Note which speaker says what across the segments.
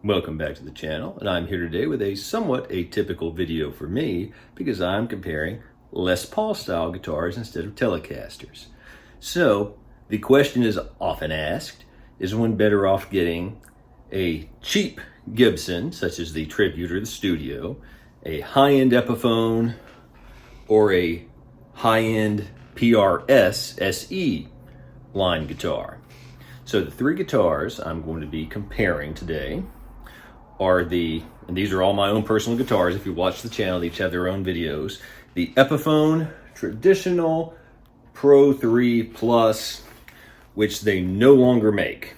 Speaker 1: Welcome back to the channel, and I'm here today with a somewhat atypical video for me because I'm comparing Les Paul style guitars instead of Telecasters. So the question is often asked, is one better off getting a cheap Gibson, such as the Tribute or the Studio, a high-end Epiphone, or a high-end PRS SE line guitar? So the three guitars I'm going to be comparing today are and these are all my own personal guitars. If you watch the channel, they each have their own videos. The Epiphone Traditional Pro 3 Plus, which they no longer make.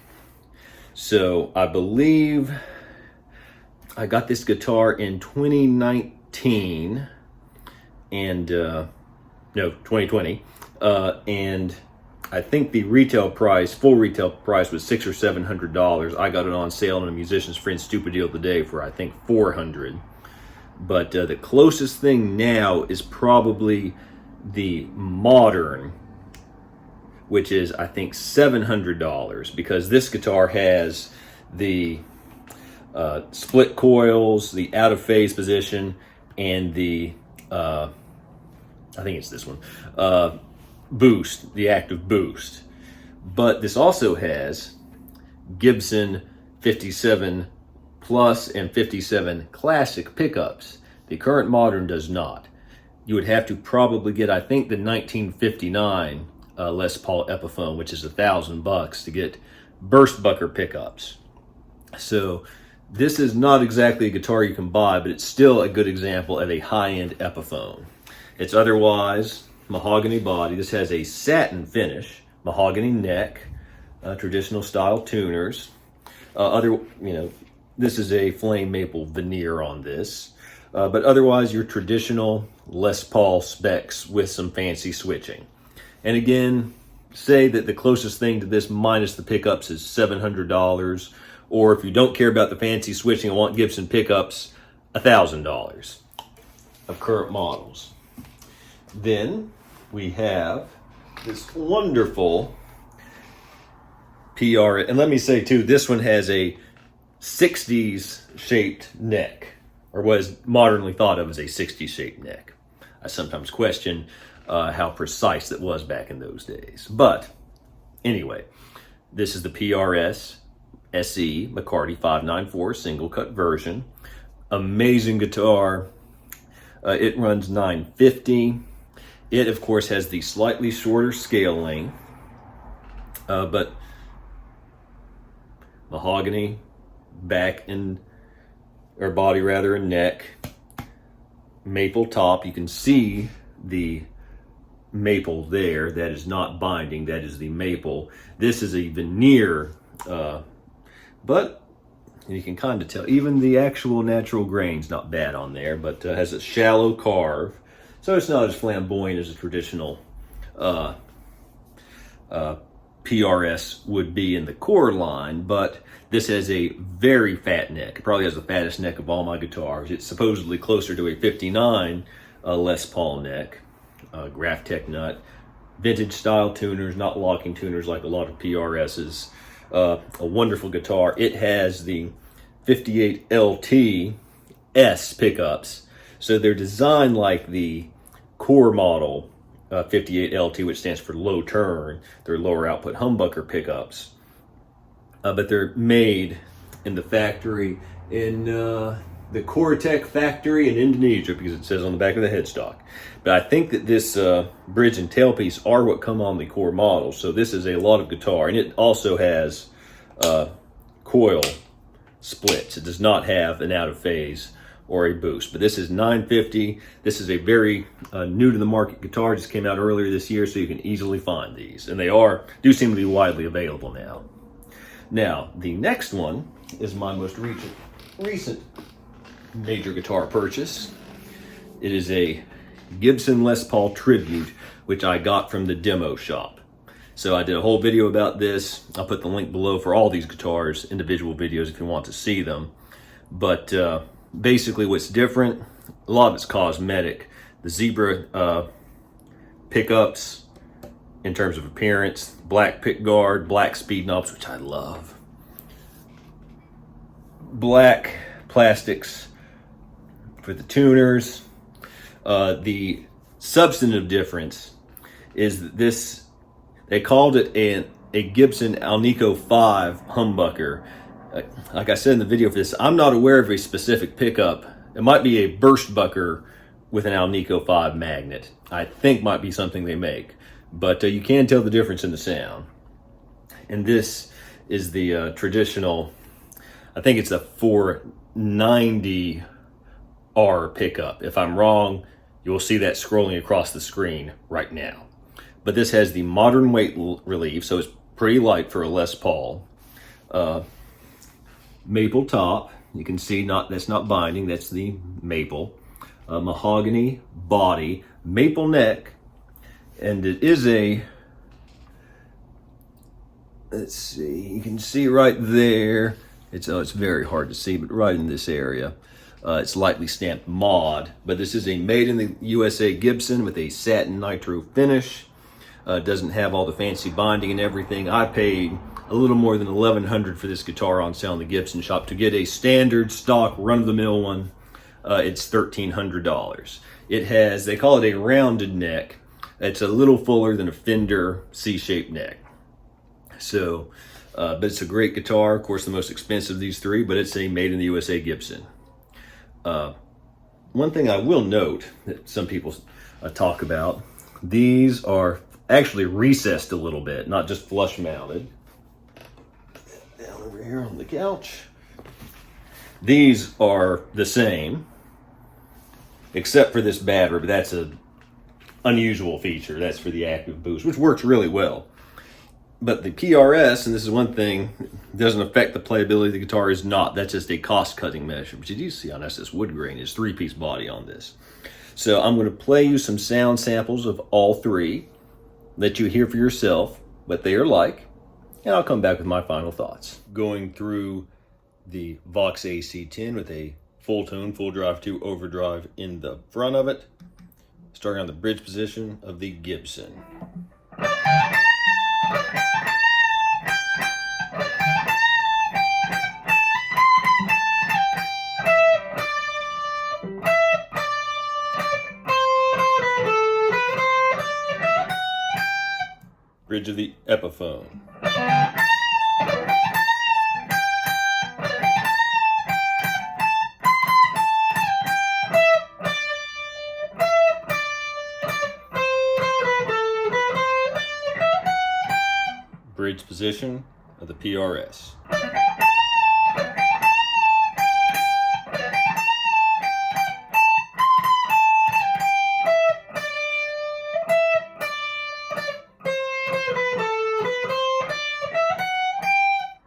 Speaker 1: So I believe I got this guitar in 2019 and no, 2020, and I think the retail price, full retail price, was $600 or $700. I got it on sale on a musician's friend's stupid deal of the day for I think $400. But the closest thing now is probably the Modern, which is I think $700, because this guitar has the split coils, the out of phase position, and the I think it's this one, boost, the active boost. But this also has Gibson 57 Plus and 57 Classic pickups. The current Modern does not. You would have to probably get, I think, the 1959 Les Paul Epiphone, which is $1,000 to get burst bucker pickups. So this is not exactly a guitar you can buy, but it's still a good example of a high-end Epiphone. It's otherwise mahogany body. This has a satin finish, mahogany neck, traditional style tuners. This is a flame maple veneer on this, but otherwise your traditional Les Paul specs with some fancy switching. And again, say that the closest thing to this minus the pickups is $700, or if you don't care about the fancy switching and want Gibson pickups, $1,000 of current models. Then we have this wonderful PRS, and let me say too, this one has a 60s shaped neck, or was modernly thought of as a 60s shaped neck. I sometimes question how precise that was back in those days. But anyway, this is the PRS SE McCarty 594 single cut version. Amazing guitar. It runs 950. It, of course, has the slightly shorter scale length, but mahogany back and, or body rather, and neck, maple top. You can see the maple there. That is not binding. That is the maple. This is a veneer, but you can kind of tell. Even the actual natural grain's not bad on there, but has a shallow carve. So it's not as flamboyant as a traditional PRS would be in the core line, but this has a very fat neck. It probably has the fattest neck of all my guitars. It's supposedly closer to a 59 Les Paul neck, Graph Tech nut, vintage style tuners, not locking tuners like a lot of PRSs. A wonderful guitar. It has the 58 LT S pickups. So they're designed like the core model 58 LT, which stands for low turn. They're lower output humbucker pickups. But they're made in the factory in the Coretech factory in Indonesia, because it says on the back of the headstock. But I think that this bridge and tailpiece are what come on the core model. So this is a lot of guitar. And it also has coil splits. It does not have an out of phase or a boost, but this is 950. This is a very new to the market guitar, just came out earlier this year, so you can easily find these, and they do seem to be widely available now. Now the next one is my most recent major guitar purchase. It is a Gibson Les Paul Tribute, which I got from the demo shop. So I did a whole video about this. I'll put the link below for all these guitars, individual videos if you want to see them. But basically what's different, a lot of it's cosmetic. The zebra pickups in terms of appearance, black pick guard, black speed knobs, which I love. black plastics for the tuners. The substantive difference is that this, they called it a Gibson Alnico 5 humbucker. Like I said in the video for this, I'm not aware of a specific pickup. It might be a burst bucker with an Alnico 5 magnet. I think might be something they make, but you can tell the difference in the sound. And this is the traditional, I think it's a 490R pickup. If I'm wrong, you'll see that scrolling across the screen right now. But this has the modern weight relief, so it's pretty light for a Les Paul. Maple top, you can see that's not binding, that's the maple. Mahogany body, maple neck, and it is a, let's see, you can see right there, it's very hard to see, but right in this area, it's lightly stamped mod, but this is a made in the USA Gibson with a satin nitro finish. Doesn't have all the fancy binding and everything. I paid a little more than $1,100 for this guitar on sale in the Gibson shop. To get a standard stock run-of-the-mill one, it's $1,300. It has, they call it a rounded neck. It's a little fuller than a Fender C-shaped neck. So, but it's a great guitar. Of course, the most expensive of these three, but it's a made in the USA Gibson. One thing I will note that some people talk about, these are actually recessed a little bit, not just flush mounted. Down over here on the couch. These are the same, except for this battery, but that's an unusual feature. That's for the active boost, which works really well. But the PRS, and this is one thing, doesn't affect the playability of the guitar, is not. That's just a cost-cutting measure. But you do see on this wood grain is 3-piece body on this. So I'm going to play you some sound samples of all three, let you hear for yourself what they are like, and I'll come back with my final thoughts. Going through the Vox AC10 with a full tone, full drive 2 overdrive in the front of it, starting on the bridge position of the Gibson. Bridge of the Epiphone. Bridge position of the PRS.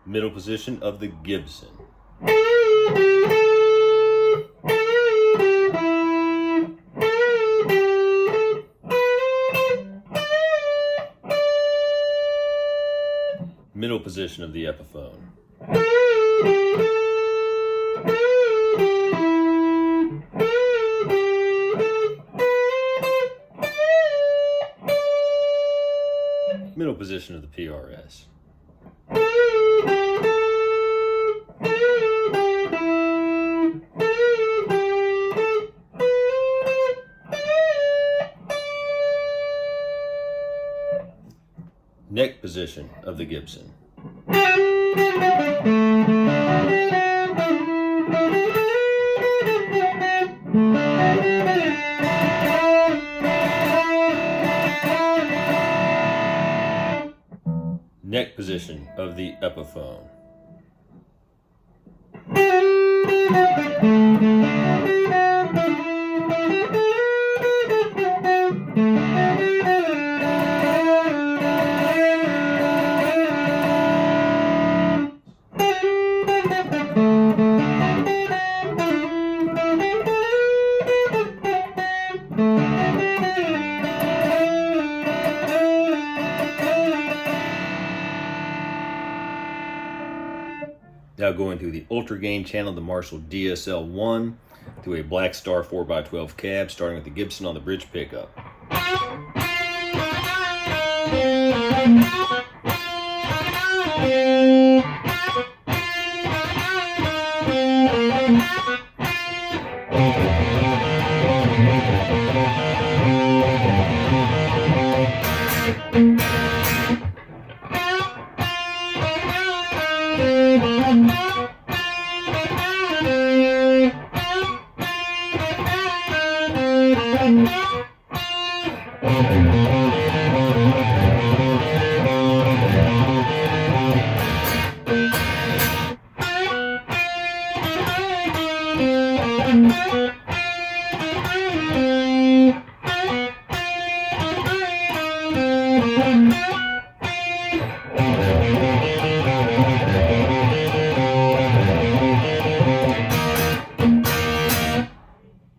Speaker 1: Middle position of the Gibson. Middle position of the Epiphone. Middle position of the PRS. Neck position of the Gibson. Neck position of the Epiphone. Now going through the ultra gain channel, the Marshall DSL-1 through a Black Star 4x12 cab, starting with the Gibson on the bridge pickup.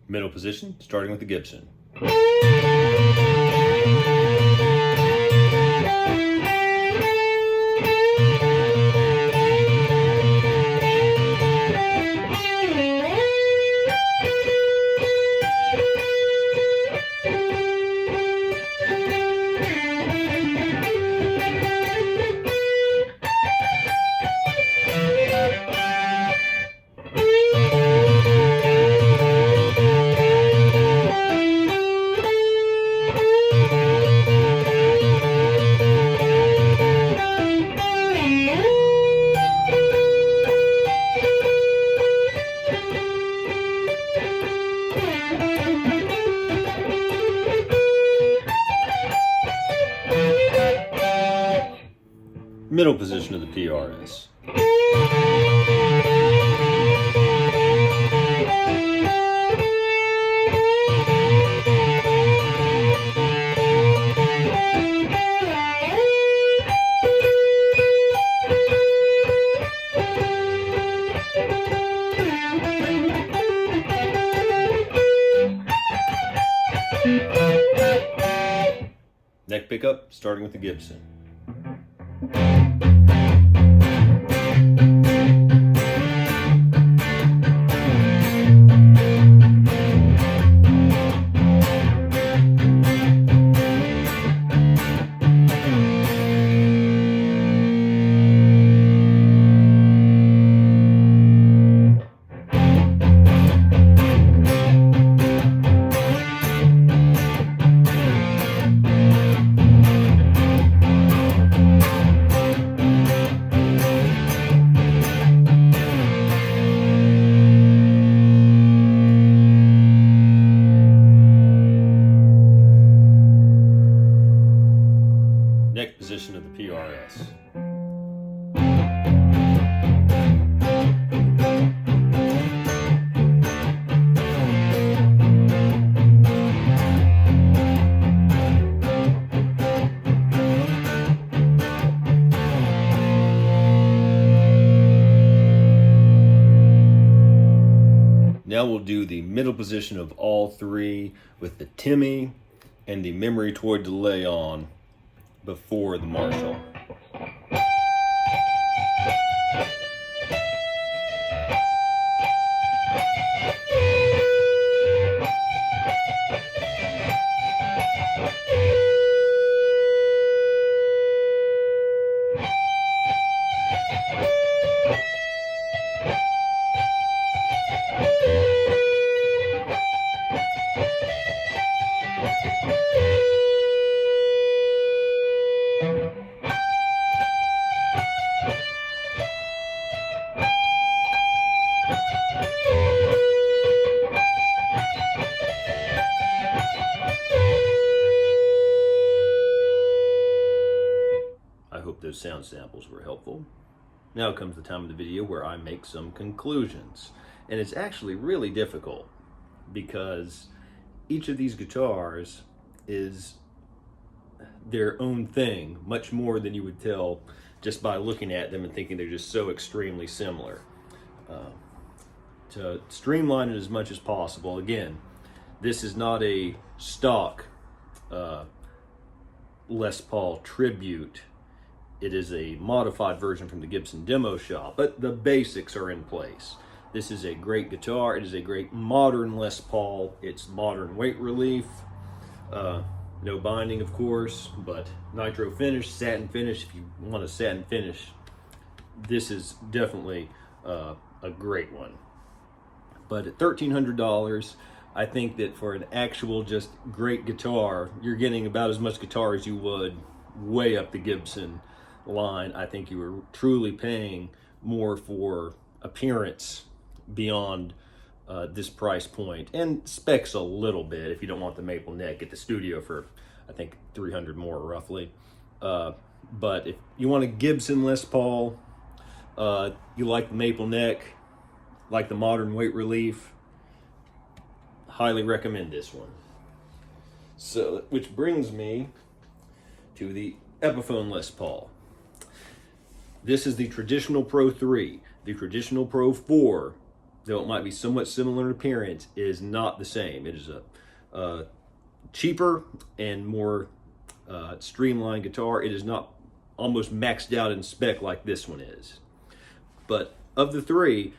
Speaker 1: Middle position, starting with the Gibson. Middle position of the PRS. Neck pickup, starting with the Gibson. Neck position of the PRS. Now we'll do the middle position of all three with the Timmy and the memory toy delay on before the Marshall. I hope those sound samples were helpful. Now comes the time of the video where I make some conclusions. And it's actually really difficult because each of these guitars is their own thing, much more than you would tell just by looking at them and thinking they're just so extremely similar. To streamline it as much as possible, again, this is not a stock Les Paul tribute. It is a modified version from the Gibson demo shop, but the basics are in place. This is a great guitar. It is a great modern Les Paul. It's modern weight relief. No binding, of course, but nitro finish, satin finish. If you want a satin finish, this is definitely a great one. But at $1,300, I think that for an actual just great guitar, you're getting about as much guitar as you would way up the Gibson line. I think you were truly paying more for appearance beyond this price point, and specs a little bit. If you don't want the maple neck, get the Studio for I think 300 more roughly. But if you want a Gibson Les Paul, you like the maple neck, like the modern weight relief, highly recommend this one. So, which brings me to the Epiphone Les Paul. This is the traditional Pro 3. The traditional Pro 4, though it might be somewhat similar in appearance, is not the same. It is a cheaper and more streamlined guitar. It is not almost maxed out in spec like this one is. But of the three,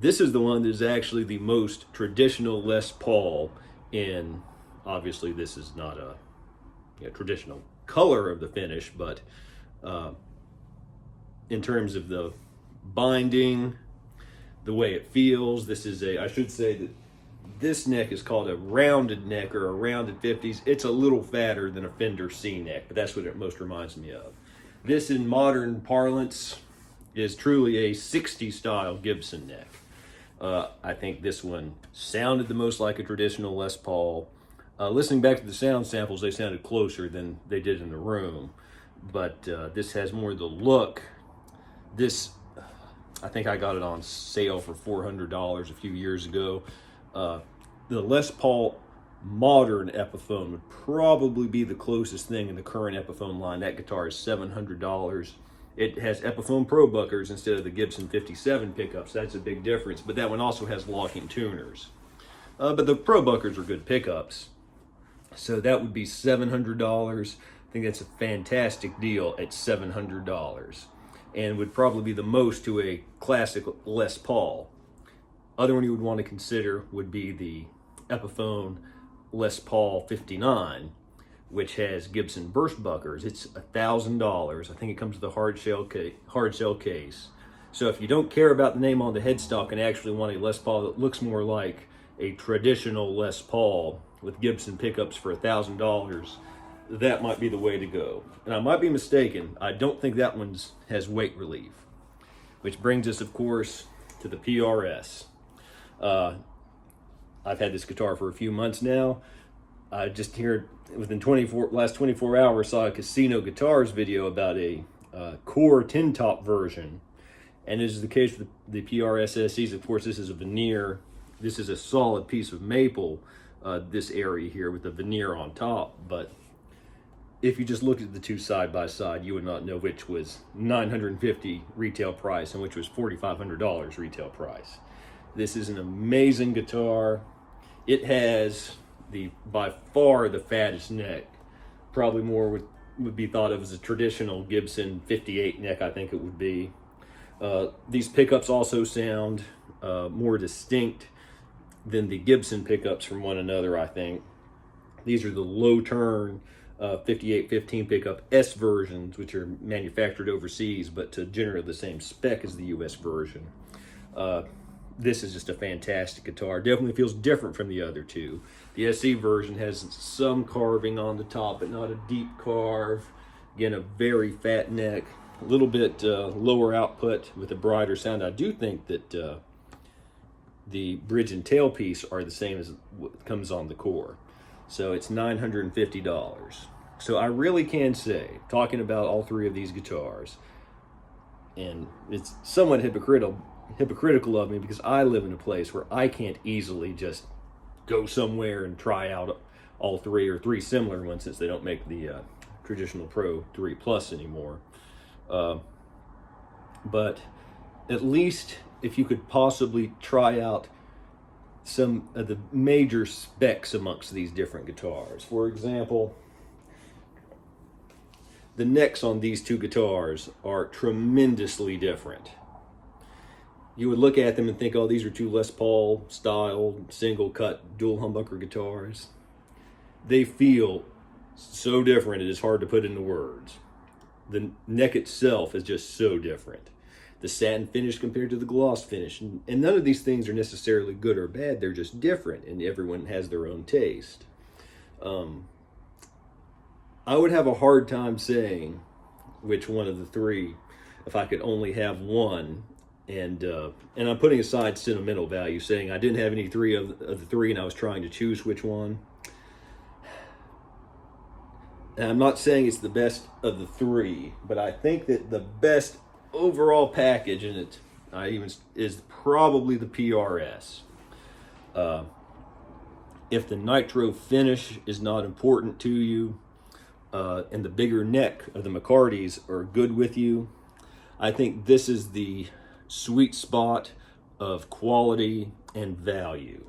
Speaker 1: this is the one that is actually the most traditional Les Paul in, obviously this is not a traditional color of the finish, but in terms of the binding, the way it feels, this is I should say that this neck is called a rounded neck or a rounded 50s. It's a little fatter than a Fender C neck, but that's what it most reminds me of. This, in modern parlance, is truly a 60s style Gibson neck. I think this one sounded the most like a traditional Les Paul. Listening back to the sound samples, they sounded closer than they did in the room. But this has more of the look. This, I think I got it on sale for $400 a few years ago. The Les Paul modern Epiphone would probably be the closest thing in the current Epiphone line. That guitar is $700. It has Epiphone Pro buckers instead of the Gibson 57 pickups. That's a big difference, but that one also has locking tuners. But the Pro buckers are good pickups. So that would be $700. I think that's a fantastic deal at $700, and would probably be the most to a classic Les Paul. Other one you would want to consider would be the Epiphone Les Paul 59, which has Gibson burst buckers. It's $1,000. I think it comes with a hard shell case. So if you don't care about the name on the headstock and actually want a Les Paul that looks more like a traditional Les Paul with Gibson pickups for $1,000, that might be the way to go. And I might be mistaken. I don't think that one has weight relief. Which brings us, of course, to the PRS. I've had this guitar for a few months now. I just here within last 24 hours saw a Casino Guitars video about a core tin top version, and this is the case with the PRS SEs. Of course, this is a veneer. This is a solid piece of maple. This area here with the veneer on top, but if you just looked at the two side by side, you would not know which was $950 retail price and which was $4,500 retail price. This is an amazing guitar. It has by far the fattest neck. Probably more would be thought of as a traditional Gibson 58 neck, I think it would be. These pickups also sound more distinct than the Gibson pickups from one another, I think. These are the low turn 5815 pickup S versions, which are manufactured overseas, but to generally the same spec as the US version. This is just a fantastic guitar. Definitely feels different from the other two. The SE version has some carving on the top, but not a deep carve. Again, a very fat neck, a little bit lower output with a brighter sound. I do think that the bridge and tailpiece are the same as what comes on the core. So it's $950. So I really can say, talking about all three of these guitars, and it's somewhat hypocritical of me because I live in a place where I can't easily just go somewhere and try out all three or three similar ones, since they don't make the traditional Pro 3 Plus anymore. But at least if you could possibly try out some of the major specs amongst these different guitars. For example, the necks on these two guitars are tremendously different. You would look at them and think, oh, these are two Les Paul style single cut dual humbucker guitars. They feel so different, it is hard to put into words. The neck itself is just so different. the satin finish compared to the gloss finish. And none of these things are necessarily good or bad. They're just different, and everyone has their own taste. I would have a hard time saying which one of the three, if I could only have one. And I'm putting aside sentimental value, saying I didn't have any three of the three and I was trying to choose which one. And I'm not saying it's the best of the three, but I think that the best overall package in it is probably the PRS. If the nitro finish is not important to you, and the bigger neck of the McCartys are good with you, I think this is the sweet spot of quality and value.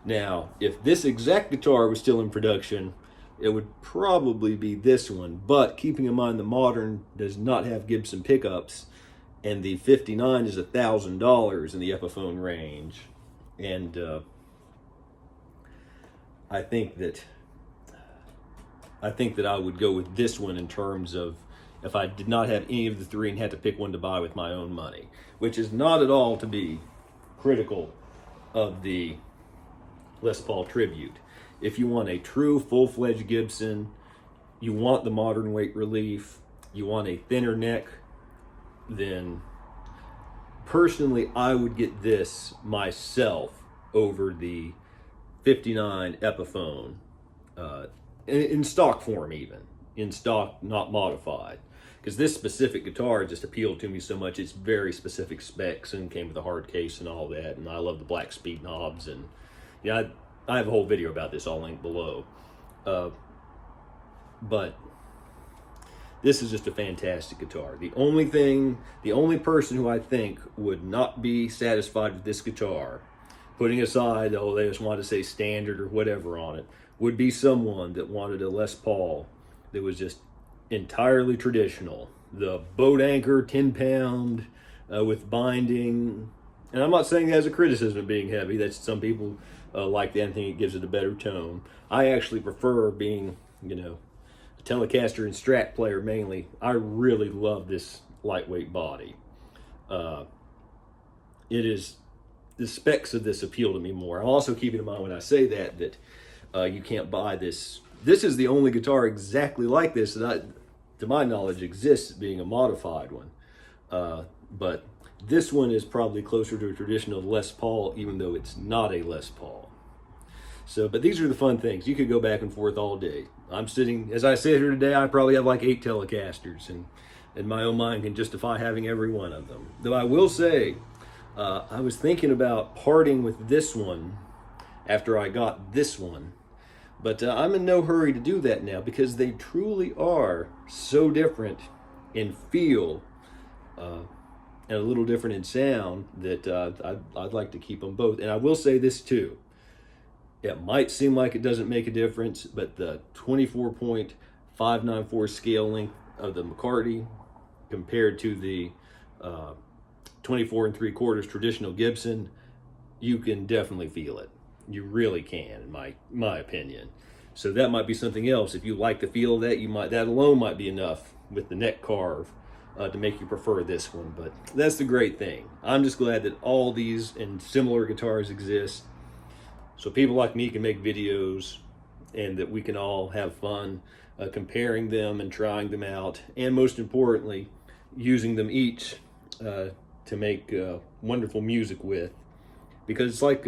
Speaker 1: Now, if this exact guitar was still in production, it would probably be this one, but keeping in mind the Modern does not have Gibson pickups, and the 59 is $1,000 in the Epiphone range, and I think that I would go with this one in terms of if I did not have any of the three and had to pick one to buy with my own money, which is not at all to be critical of the Les Paul Tribute. If you want a true full-fledged Gibson, you want the modern weight relief, you want a thinner neck, then personally I would get this myself over the 59 Epiphone, in stock form, even in stock, not modified, because this specific guitar just appealed to me so much. It's very specific specs and came with a hard case and all that, and I love the black speed knobs, and yeah, I have a whole video about this, I'll link below. But this is just a fantastic guitar. The only person who I think would not be satisfied with this guitar, putting aside, oh, they just want to say standard or whatever on it, would be someone that wanted a Les Paul that was just entirely traditional. The boat anchor, 10-pound, with binding. And I'm not saying that as a criticism of being heavy. That's some people like that and think it gives it a better tone. I actually prefer being, a Telecaster and Strat player mainly. I really love this lightweight body. The specs of this appeal to me more. I'm also keeping in mind when I say that you can't buy this. This is the only guitar exactly like this that, to my knowledge, exists, being a modified one. But this one is probably closer to a traditional Les Paul, even though it's not a Les Paul. So, but these are the fun things. You could go back and forth all day. I'm sitting, as I sit here today, I probably have like 8 Telecasters, and my own mind can justify having every one of them. Though I will say, I was thinking about parting with this one after I got this one. But I'm in no hurry to do that now, because they truly are so different in feel and a little different in sound that I'd like to keep them both. And I will say this too. It might seem like it doesn't make a difference, but the 24.594 scale length of the McCarty compared to the 24 3/4 traditional Gibson, you can definitely feel it. You really can, in my opinion. So that might be something else. If you like the feel of that, that alone might be enough with the neck carve to make you prefer this one. But that's the great thing. I'm just glad that all these and similar guitars exist, so people like me can make videos, and that we can all have fun comparing them and trying them out, and most importantly, using them each to make wonderful music with. Because it's like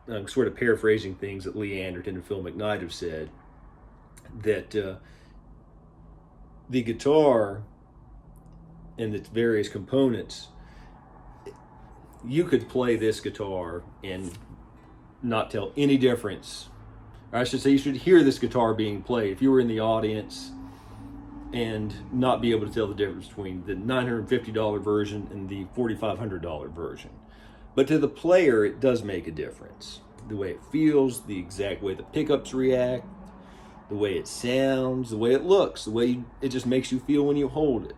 Speaker 1: I'm sort of paraphrasing things that Lee Anderton and Phil McKnight have said, that the guitar and its various components, you could play this guitar and not tell any difference. Or I should say, you should hear this guitar being played if you were in the audience and not be able to tell the difference between the $950 version and the $4,500 version. But to the player, it does make a difference. The way it feels, the exact way the pickups react, the way it sounds, the way it looks, the way it just makes you feel when you hold it,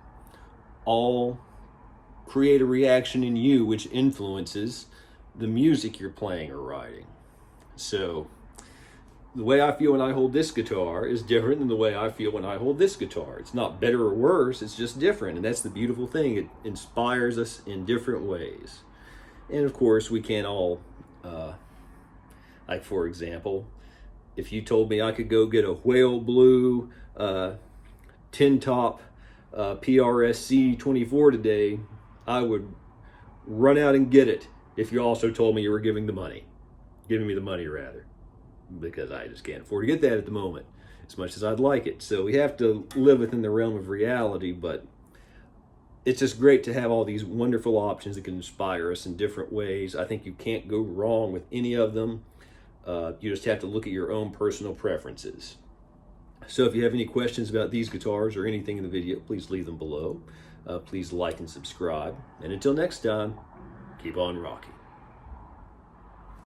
Speaker 1: all create a reaction in you which influences the music you're playing or writing. So the way I feel when I hold this guitar is different than the way I feel when I hold this guitar. It's not better or worse, it's just different. And that's the beautiful thing. It inspires us in different ways. And of course, we can't all, like for example, if you told me I could go get a whale blue tin top PRS SE 24 today, I would run out and get it if you also told me you were giving me the money rather, because I just can't afford to get that at the moment as much as I'd like it. So we have to live within the realm of reality, but it's just great to have all these wonderful options that can inspire us in different ways. I think you can't go wrong with any of them. You just have to look at your own personal preferences. So if you have any questions about these guitars or anything in the video, please leave them below. Please like and subscribe. And until next time, keep on rocking.